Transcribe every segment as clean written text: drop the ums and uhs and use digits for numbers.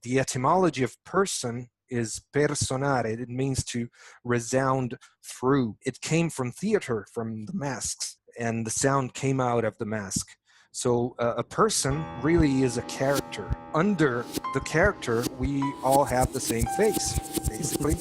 the etymology of person is personare. It means to resound through. It came from theater, from the masks, and the sound came out of the mask. So a person really is a character. Under the character, we all have the same face, basically.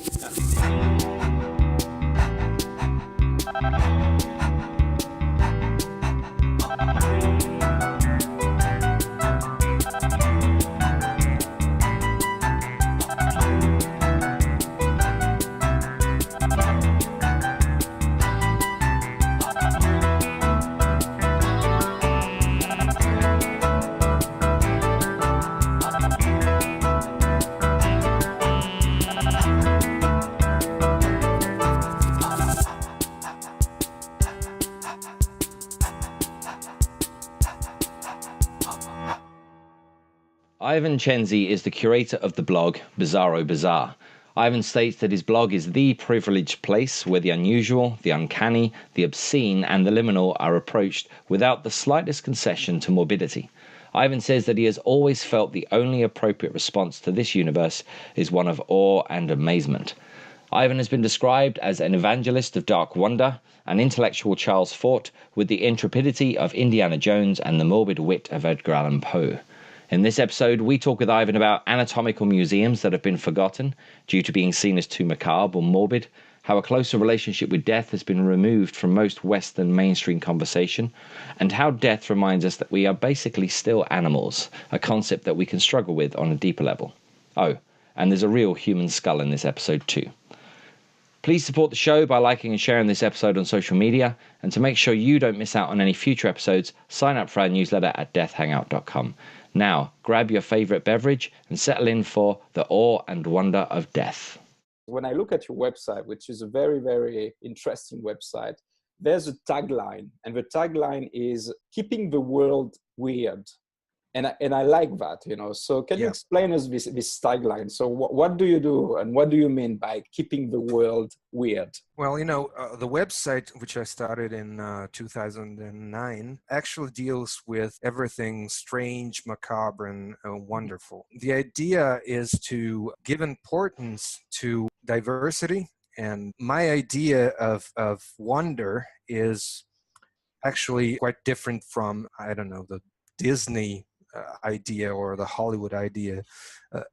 Ivan Cenzi is the curator of the blog Bizzarro Bazar. Ivan states that his blog is the privileged place where the unusual, the uncanny, the obscene, and the liminal are approached without the slightest concession to morbidity. Ivan says that he has always felt the only appropriate response to this universe is one of awe and amazement. Ivan has been described as an evangelist of dark wonder, an intellectual Charles Fort with the intrepidity of Indiana Jones and the morbid wit of Edgar Allan Poe. In this episode, we talk with Ivan about anatomical museums that have been forgotten due to being seen as too macabre or morbid, how a closer relationship with death has been removed from most Western mainstream conversation, and how death reminds us that we are basically still animals, a concept that we can struggle with on a deeper level. Oh, and there's a real human skull in this episode too. Please support the show by liking and sharing this episode on social media, and to make sure you don't miss out on any future episodes, sign up for our newsletter at deathhangout.com. Now, grab your favorite beverage and settle in for the awe and wonder of death. When I look at your website, which is a very, very interesting website, there's a tagline, and the tagline is keeping the world weird. And I like that, you know. So can you explain us this tagline? So what do you do, and what do you mean by keeping the world weird? Well, you know, the website, which I started in 2009, actually deals with everything strange, macabre, and wonderful. The idea is to give importance to diversity, and my idea of wonder is actually quite different from, I don't know, the Disney idea or the Hollywood idea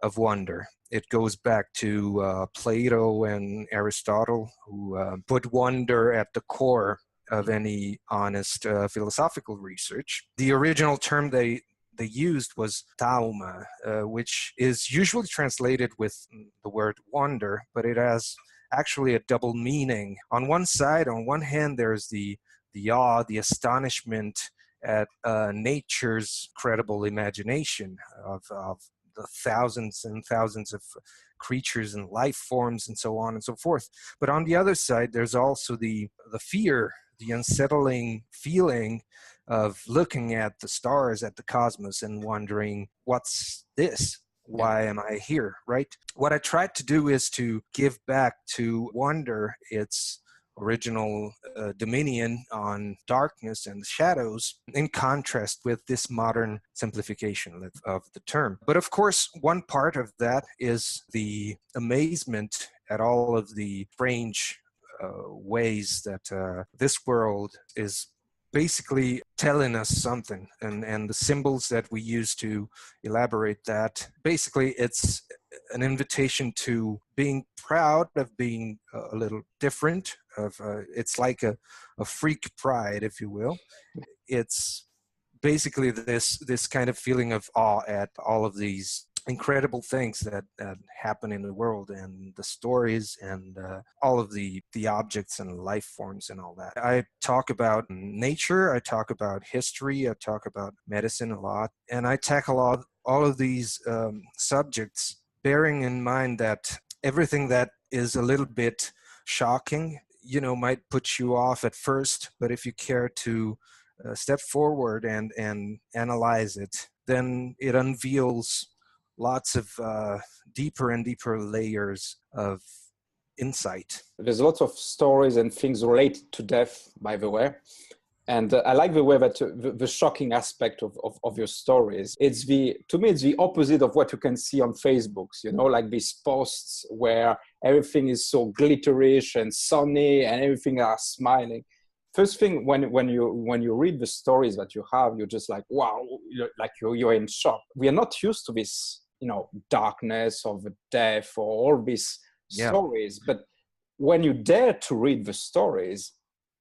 of wonder. It goes back to Plato and Aristotle, who put wonder at the core of any honest philosophical research. The original term they used was tauma, which is usually translated with the word wonder, but it has actually a double meaning. On one side, on one hand, there's the awe, the astonishment at nature's credible imagination of the thousands and thousands of creatures and life forms and so on and so forth. But on the other side, there's also the fear, the unsettling feeling of looking at the stars, at the cosmos, and wondering, what's this? Why am I here, right? What I tried to do is to give back to wonder its original dominion on darkness and shadows, in contrast with this modern simplification of the term. But of course, one part of that is the amazement at all of the strange ways that this world is basically telling us something, and the symbols that we use to elaborate that, basically it's an invitation to being proud of being a little different. It's like a freak pride, if you will. It's basically this kind of feeling of awe at all of these incredible things that happen in the world, and the stories, and all of the objects and life forms and all that. I talk about nature, I talk about history, I talk about medicine a lot, and I tackle all of these subjects, bearing in mind that everything that is a little bit shocking, you know, might put you off at first, but if you care to step forward and analyze it, then it unveils lots of deeper and deeper layers of insight. There's lots of stories and things related to death, by the way. And I like the way that the shocking aspect of your stories. To me, it's the opposite of what you can see on Facebooks, you know, like these posts where everything is so glitterish and sunny and everything are smiling. First thing, when you read the stories that you have, you're just like, wow, you're in shock. We are not used to this, you know, darkness of death or all these stories. But when you dare to read the stories,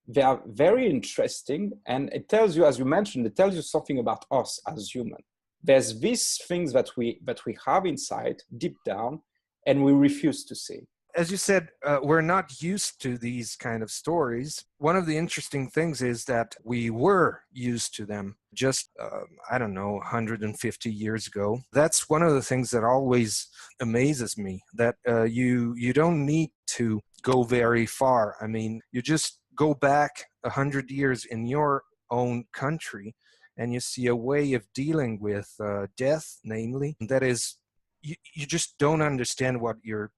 they are very interesting, and it tells you, as you mentioned, it tells you something about us as human. There's these things that we have inside, deep down, and we refuse to see. As you said, we're not used to these kind of stories. One of the interesting things is that we were used to them just, 150 years ago. That's one of the things that always amazes me, that you don't need to go very far. I mean, you just go back 100 years in your own country and you see a way of dealing with death, namely, that is, you just don't understand what your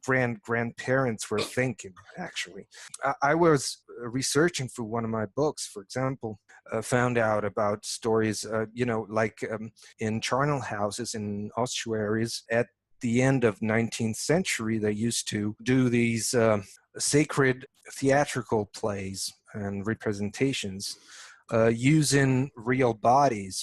grandparents were thinking, actually. I was researching for one of my books, for example, found out about stories, in charnel houses in ossuaries at the end of 19th century. They used to do these sacred theatrical plays and representations using real bodies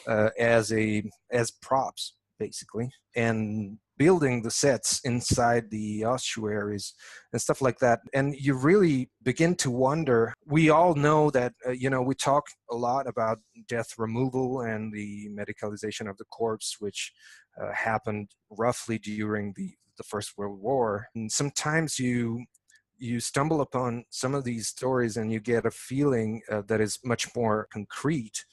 as props, basically, and building the sets inside the ossuaries and stuff like that. And you really begin to wonder. We all know that, we talk a lot about death removal and the medicalization of the corpse, which happened roughly during the First World War. And sometimes you stumble upon some of these stories and you get a feeling that is much more concrete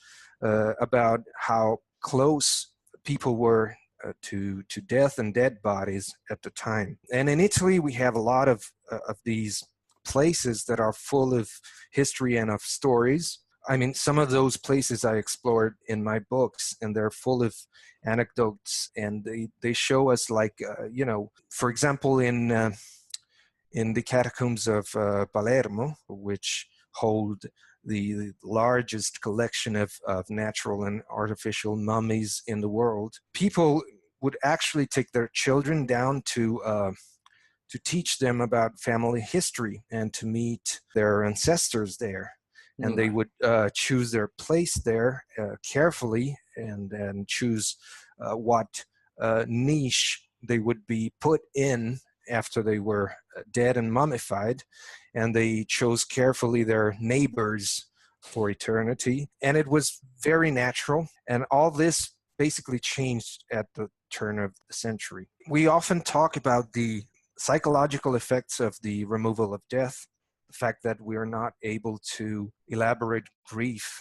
about how close people were to death and dead bodies at the time. And in Italy, we have a lot of these places that are full of history and of stories. I mean, some of those places I explored in my books, and they're full of anecdotes, and they show us, like, for example, in the catacombs of Palermo, which hold the largest collection of natural and artificial mummies in the world. People would actually take their children down to teach them about family history and to meet their ancestors there. And they would choose their place there carefully and choose what niche they would be put in after they were dead and mummified, and they chose carefully their neighbors for eternity. And it was very natural, and all this basically changed at the turn of the century. We often talk about the psychological effects of the removal of death, the fact that we are not able to elaborate grief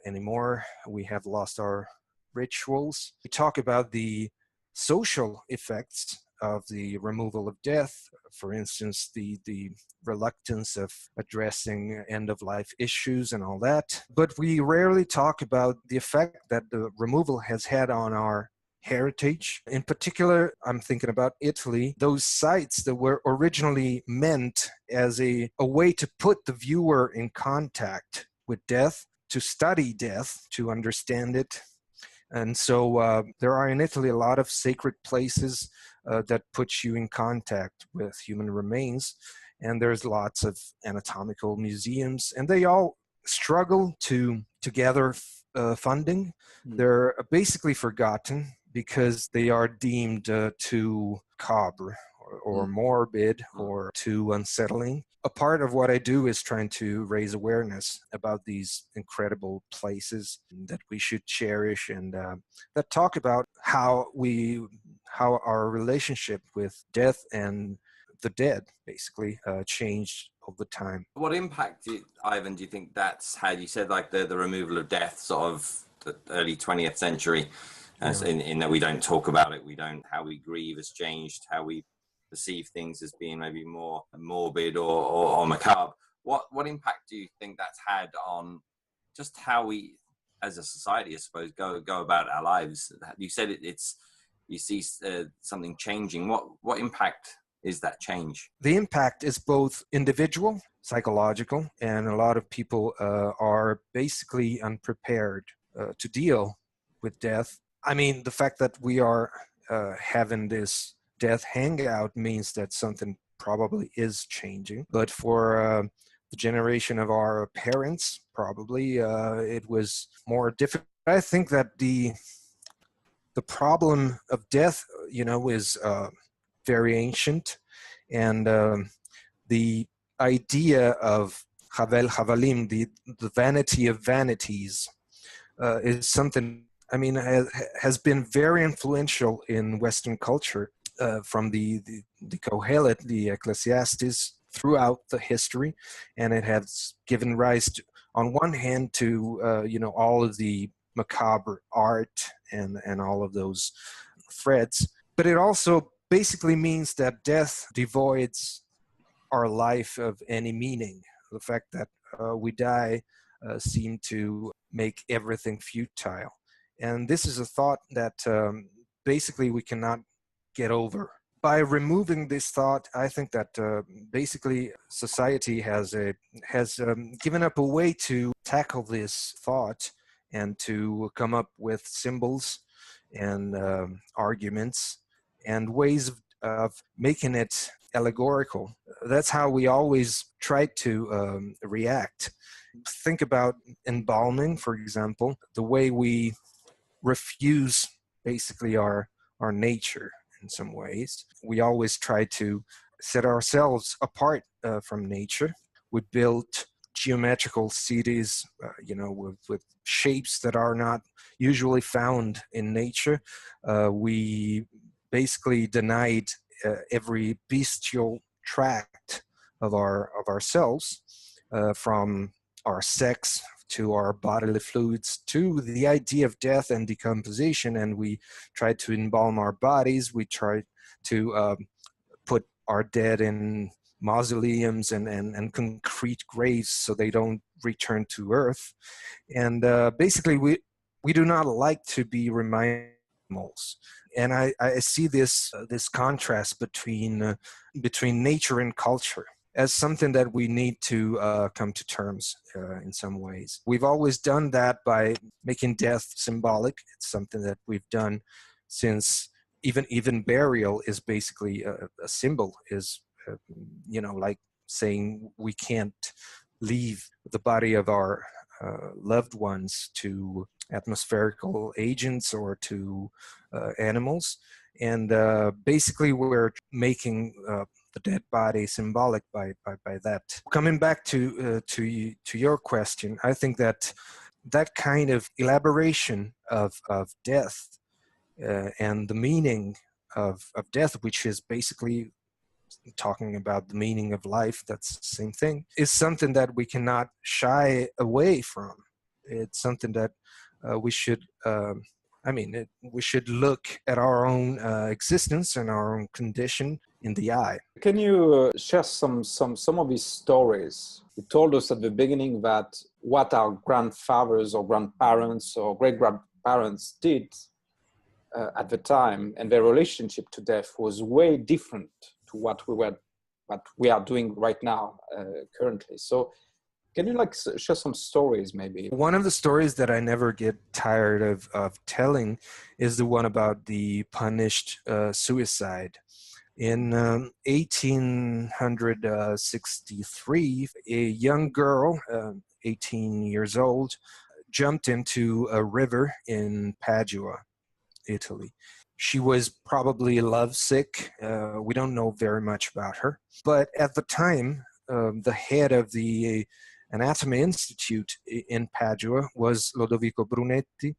anymore. We have lost our rituals. We talk about the social effects of the removal of death, for instance, the reluctance of addressing end-of-life issues and all that. But we rarely talk about the effect that the removal has had on our heritage. In particular, I'm thinking about Italy, those sites that were originally meant as a way to put the viewer in contact with death, to study death, to understand it. And so there are in Italy a lot of sacred places that put you in contact with human remains. And there's lots of anatomical museums, and they all struggle to gather funding. They're basically forgotten because they are deemed too macabre or morbid or too unsettling. A part of what I do is trying to raise awareness about these incredible places that we should cherish, and that talk about how our relationship with death and the dead basically changed over time. What impact, Ivan, do you think that's had? You said like the removal of death, sort of the early 20th century, in that we don't talk about it, how we grieve has changed, how we perceive things as being maybe more morbid or macabre. What impact do you think that's had on just how we, as a society, I suppose, go about our lives? You said you see something changing. What impact is that change? The impact is both individual, psychological, and a lot of people are basically unprepared to deal with death. I mean, the fact that we are having this death hangout means that something probably is changing. But for the generation of our parents, probably it was more difficult. I think that the problem of death, is very ancient, and the idea of Havel Havalim, the vanity of vanities, is something, has been very influential in Western culture, from the Kohelet, the Ecclesiastes, throughout the history, and it has given rise to, on one hand, to all of the macabre art and all of those threads, but it also basically means that death devoids our life of any meaning. The fact that we die seemed to make everything futile. And this is a thought that basically we cannot get over. By removing this thought, I think that basically society has given up a way to tackle this thought and to come up with symbols and arguments and ways of making it allegorical. That's how we always try to react. Think about embalming, for example, the way we refuse basically our nature in some ways. We always try to set ourselves apart from nature. We built geometrical cities, with shapes that are not usually found in nature. We basically denied every bestial tract of ourselves, from our sex to our bodily fluids to the idea of death and decomposition, and we tried to embalm our bodies. We tried to put our dead in mausoleums and concrete graves so they don't return to earth. And basically we do not like to be reminded of animals. And I see this contrast between nature and culture as something that we need to come to terms in some ways. We've always done that by making death symbolic. It's something that we've done since even burial is basically a symbol, is like saying we can't leave the body of our loved ones to atmospherical agents or to animals. And basically we're making the dead body symbolic by that. Coming back to your question, I think that kind of elaboration of death and the meaning of death, which is basically talking about the meaning of life, that's the same thing, is something that we cannot shy away from. It's something that we should we should look at our own existence and our own condition in the eye. Can you share some of these stories? You told us at the beginning that what our grandfathers or grandparents or great-grandparents did at the time, and their relationship to death was way different to what we are doing right now currently. So can you share some stories maybe? One of the stories that I never get tired of telling is the one about the punished suicide. In 1863, a young girl, 18 years old, jumped into a river in Padua, Italy. She was probably lovesick. We don't know very much about her. But at the time, the head of the Anatomy Institute in Padua was Lodovico Brunetti,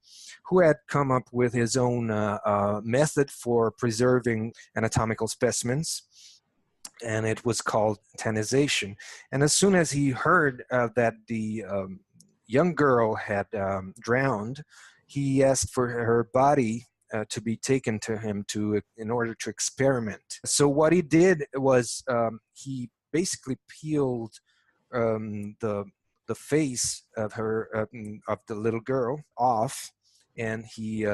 who had come up with his own method for preserving anatomical specimens, and it was called tanization. And as soon as he heard that the young girl had drowned, he asked for her body to be taken to him in order to experiment. So what he did was he basically peeled the face of her of the little girl off, and he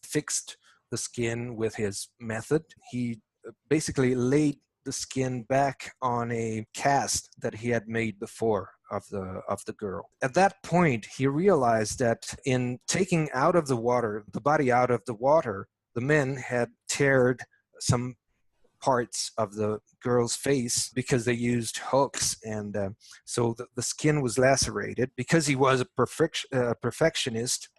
fixed the skin with his method. He basically laid the skin back on a cast that he had made before of the girl. At that point, he realized that in taking out of the water, the body out of the water, the men had teared some parts of the girl's face because they used hooks, and so the skin was lacerated. Because he was a perfectionist,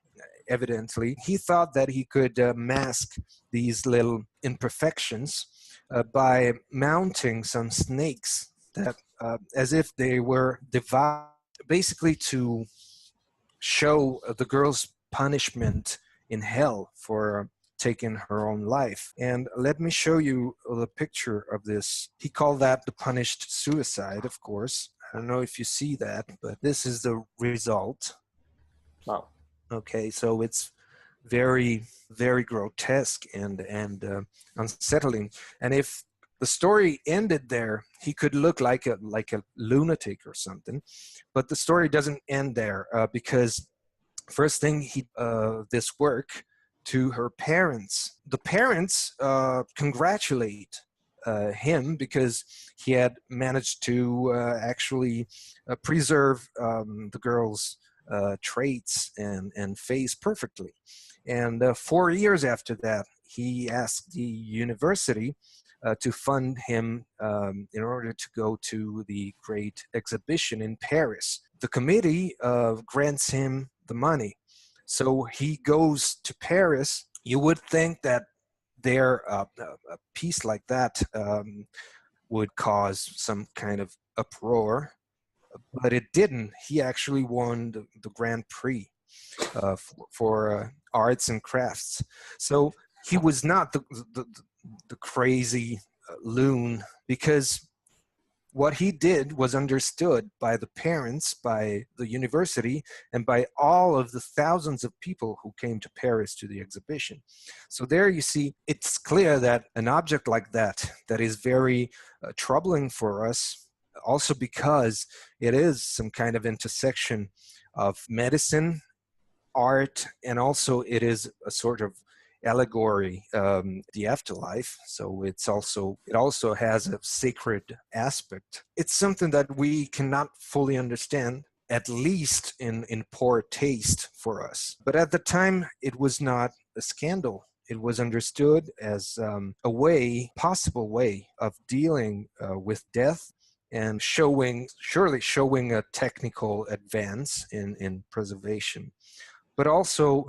evidently, he thought that he could mask these little imperfections by mounting some snakes that, as if they were devoured, basically to show the girl's punishment in hell for taking her own life. And let me show you the picture of this. He called that the punished suicide, of course. I don't know if you see that, but this is the result. Wow. Okay, so it's very, very grotesque and unsettling. And if the story ended there, he could look like a lunatic or something. But the story doesn't end there because first thing, this work to her parents. The parents congratulate him because he had managed to actually preserve the girl's traits and face perfectly. And 4 years after that, he asked the university to fund him in order to go to the great exhibition in Paris. The committee grants him the money. So he goes to Paris. You would think that there a piece like that would cause some kind of uproar, but it didn't. He actually won the Grand Prix for arts and crafts. So he was not the crazy loon, because what he did was understood by the parents, by the university, and by all of the thousands of people who came to Paris to the exhibition. So there you see, it's clear that an object like that is very troubling for us, also because it is some kind of intersection of medicine, art, and also it is a sort of allegory, the afterlife. So it also has a sacred aspect. It's something that we cannot fully understand, at least in poor taste for us. But at the time, it was not a scandal. It was understood as a possible way of dealing with death, and surely showing a technical advance in preservation. But also,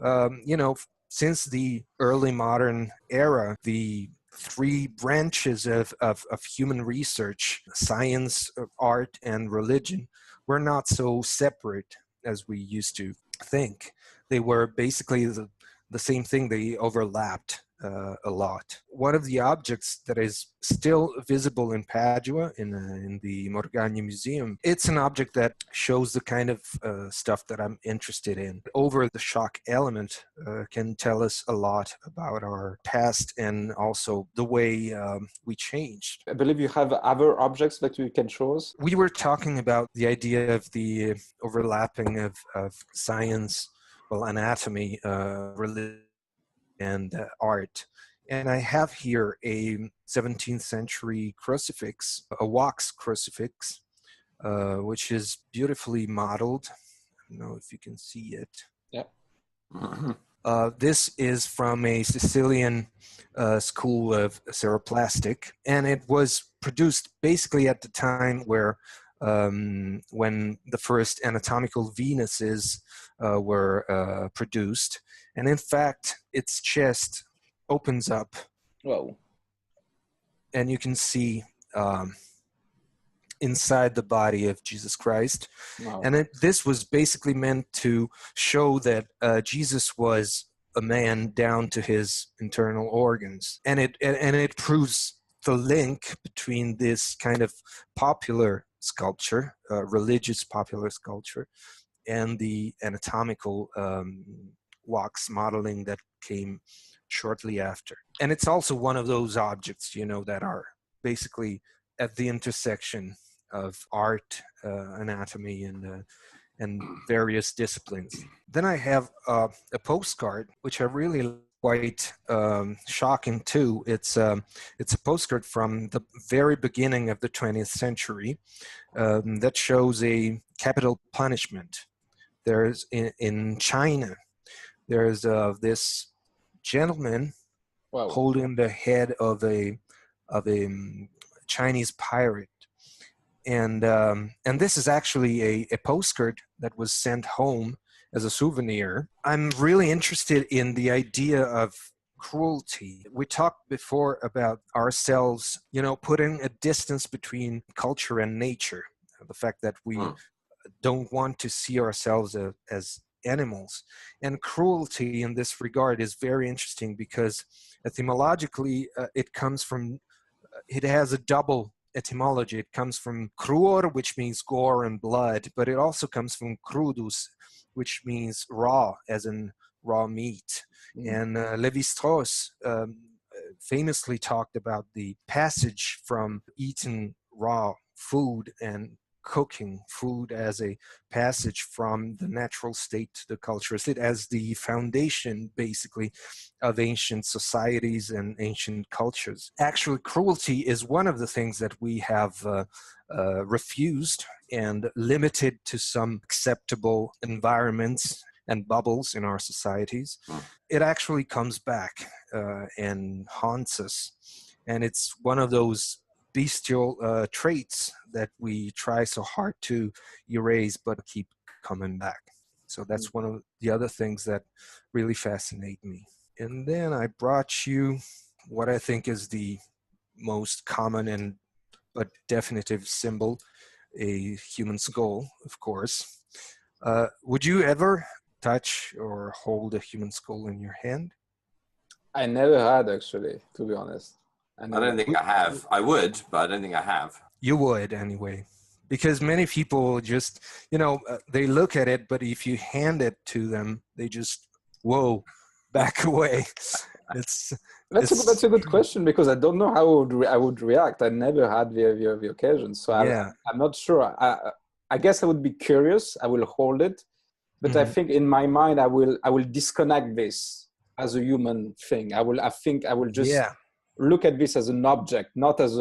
since the early modern era, the three branches of human research, science, art, and religion, were not so separate as we used to think. They were basically the same thing. They overlapped a lot. One of the objects that is still visible in Padua, in the Morgagni Museum, it's an object that shows the kind of stuff that I'm interested in. Over the shock element can tell us a lot about our past and also the way we changed. I believe you have other objects that you can show us. We were talking about the idea of the overlapping of science, anatomy, religion, and art. And I have here a 17th century crucifix, a wax crucifix, which is beautifully modeled. I don't know if you can see it. Yeah. This is from a Sicilian school of ceroplastic, and it was produced basically at the time when the first anatomical Venuses were produced. And in fact, its chest opens up. Whoa. And you can see inside the body of Jesus Christ. Wow. And this was basically meant to show that Jesus was a man down to his internal organs. And it proves the link between this kind of popular sculpture, religious popular sculpture, and the anatomical wax modeling that came shortly after. And it's also one of those objects, that are basically at the intersection of art, anatomy, and various disciplines. Then I have a postcard, which I really quite shocking too. It's a postcard from the very beginning of the 20th century that shows a capital punishment. There's in China, there's this gentleman Wow. holding the head of a Chinese pirate, and this is actually a postcard that was sent home as a souvenir. I'm really interested in the idea of cruelty. We talked before about ourselves, putting a distance between culture and nature. The fact that we don't want to see ourselves as animals. And cruelty in this regard is very interesting because etymologically it has a double etymology. It comes from cruor, which means gore and blood, but it also comes from crudus, which means raw, as in raw meat. And Lévi-Strauss famously talked about the passage from eating raw food and cooking food as a passage from the natural state to the cultural state, as the foundation, basically, of ancient societies and ancient cultures. Actually, cruelty is one of the things that we have refused and limited to some acceptable environments and bubbles in our societies. It actually comes back and haunts us. And it's one of those bestial traits that we try so hard to erase but keep coming back. So that's one of the other things that really fascinate me. And then I brought you what I think is the most common but definitive symbol, a human skull, of course. Would you ever touch or hold a human skull in your hand? I never had, actually, to be honest. I don't think I have. I would, but I don't think I have. You would anyway, because many people just, they look at it, but if you hand it to them, they just, whoa, back away. That's a good question, because I don't know how I would react. I never had the occasion, so I'm not sure. I guess I would be curious. I will hold it, but I think in my mind I will disconnect this as a human thing. I think I will just look at this as an object, not as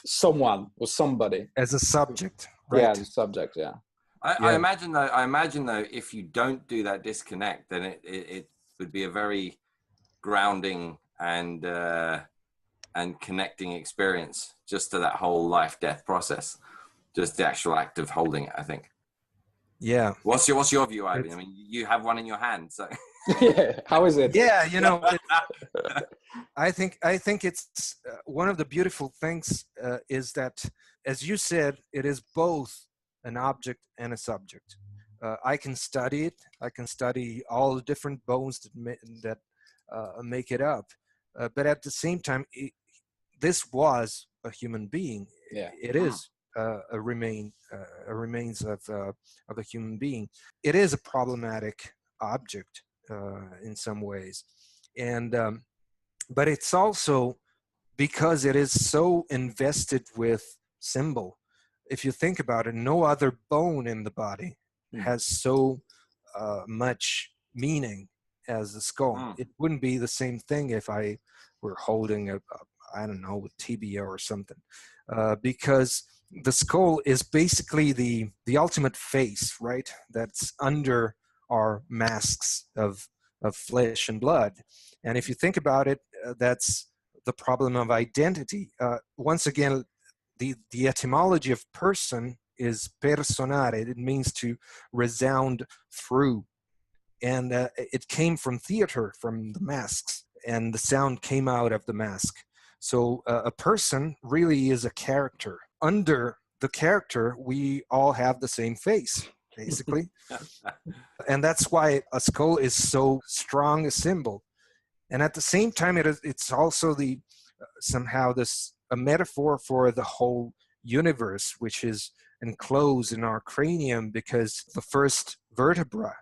someone or somebody. As a subject, right? Yeah, as a subject. Yeah. I imagine though, if you don't do that disconnect, then it would be a very grounding and connecting experience just to that whole life-death process. Just the actual act of holding it, I think. Yeah. What's your view, Ivan? I mean, you have one in your hand, so. Yeah. How is it? Yeah, I think it's one of the beautiful things is that, as you said, it is both an object and a subject. I can study it. I can study all the different bones that make it up. But at the same time, this was a human being. Yeah. It is a remains of a human being. It is a problematic object in some ways, and but it's also because it is so invested with symbol. If you think about it, no other bone in the body has so much meaning as the skull. It wouldn't be the same thing if I were holding a tibia or something, because the skull is basically the ultimate face, right? That's under our masks of flesh and blood. And if you think about it, that's the problem of identity. Once again, the etymology of person is personare. It means to resound through. And it came from theater, from the masks, and the sound came out of the mask. So a person really is a character. Under the character, we all have the same face, basically. And that's why a skull is so strong a symbol. And at the same time, it's also somehow a metaphor for the whole universe, which is enclosed in our cranium, because the first vertebra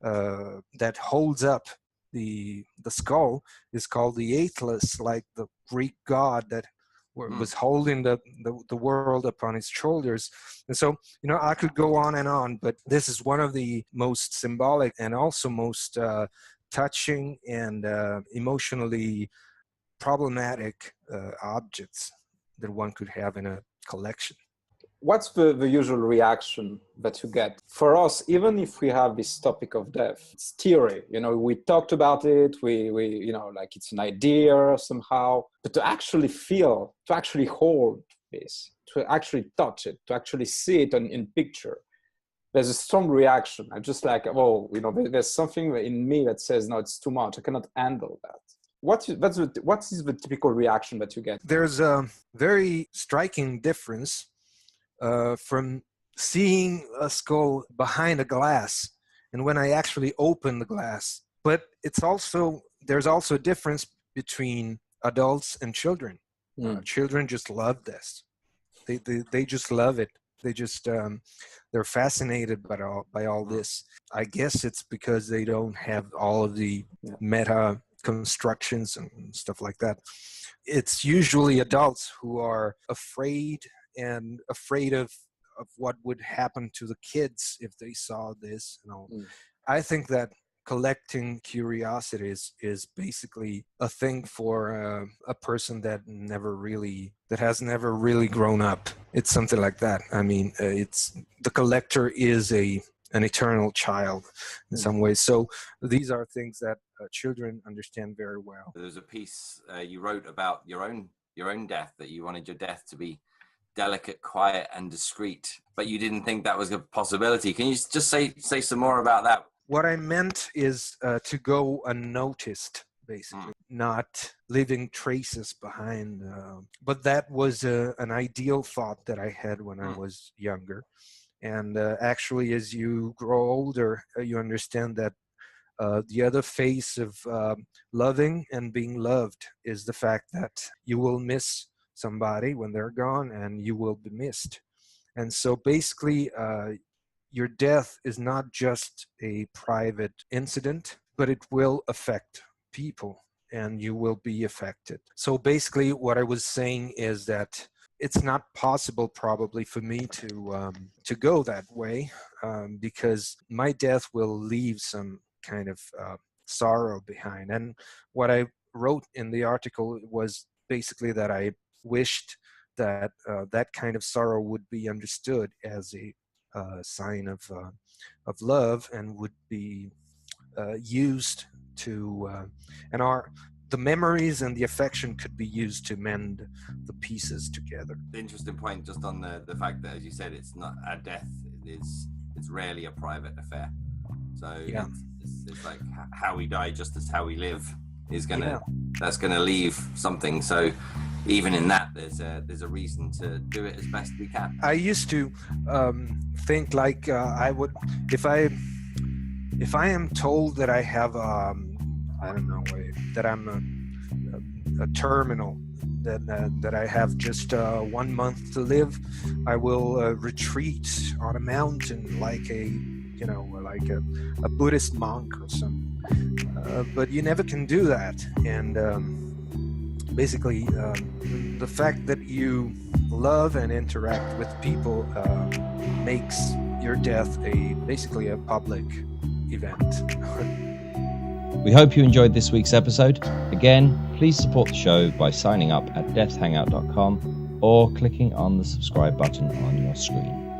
that holds up the skull is called the Atlas, like the Greek god that was holding the world upon his shoulders. And so, I could go on and on, but this is one of the most symbolic and also most touching and emotionally problematic objects that one could have in a collection. What's the usual reaction that you get? For us, even if we have this topic of death, it's theory. We talked about it, we like it's an idea somehow, but to actually feel, to actually hold this, to actually touch it, to actually see it in picture, there's a strong reaction. I'm just like, there's something in me that says, no, it's too much. I cannot handle that. What is the typical reaction that you get? There's a very striking difference from seeing a skull behind a glass and when I actually open the glass. But there's also a difference between adults and children. Children just love this. They just love it. They just they're fascinated by all this. I guess it's because they don't have all of the meta constructions and stuff like that. It's usually adults who are afraid of what would happen to the kids if they saw this. I think that collecting curiosities is basically a thing for a person that has never really grown up. It's something like that. I mean, it's the collector is an eternal child in some ways. So these are things that children understand very well. There's a piece you wrote about your own death, that you wanted your death to be delicate, quiet, and discreet, but you didn't think that was a possibility. Can you just say some more about that? What I meant is to go unnoticed, basically, not leaving traces behind. But that was an ideal thought that I had when I was younger. And actually, as you grow older, you understand that the other face of loving and being loved is the fact that you will miss somebody when they're gone, and you will be missed. And so basically, your death is not just a private incident, but it will affect people, and you will be affected. So basically, what I was saying is that it's not possible probably for me to go that way, because my death will leave some kind of sorrow behind. And what I wrote in the article was basically that I wished that that kind of sorrow would be understood as a sign of love, and would be used to the memories and the affection could be used to mend the pieces together. The interesting point just on the fact that, as you said, it's not a death, it's rarely a private affair. So it's like how we die just as how we live is that's gonna leave something. So even in that, there's a reason to do it as best we can. I used to think like I would, if I am told that I have that I'm a terminal, that I have just 1 month to live, I will retreat on a mountain like a Buddhist monk or something. But you never can do that, and basically the fact that you love and interact with people makes your death basically a public event. We hope you enjoyed this week's episode. Again, please support the show by signing up at deathhangout.com or clicking on the subscribe button on your screen.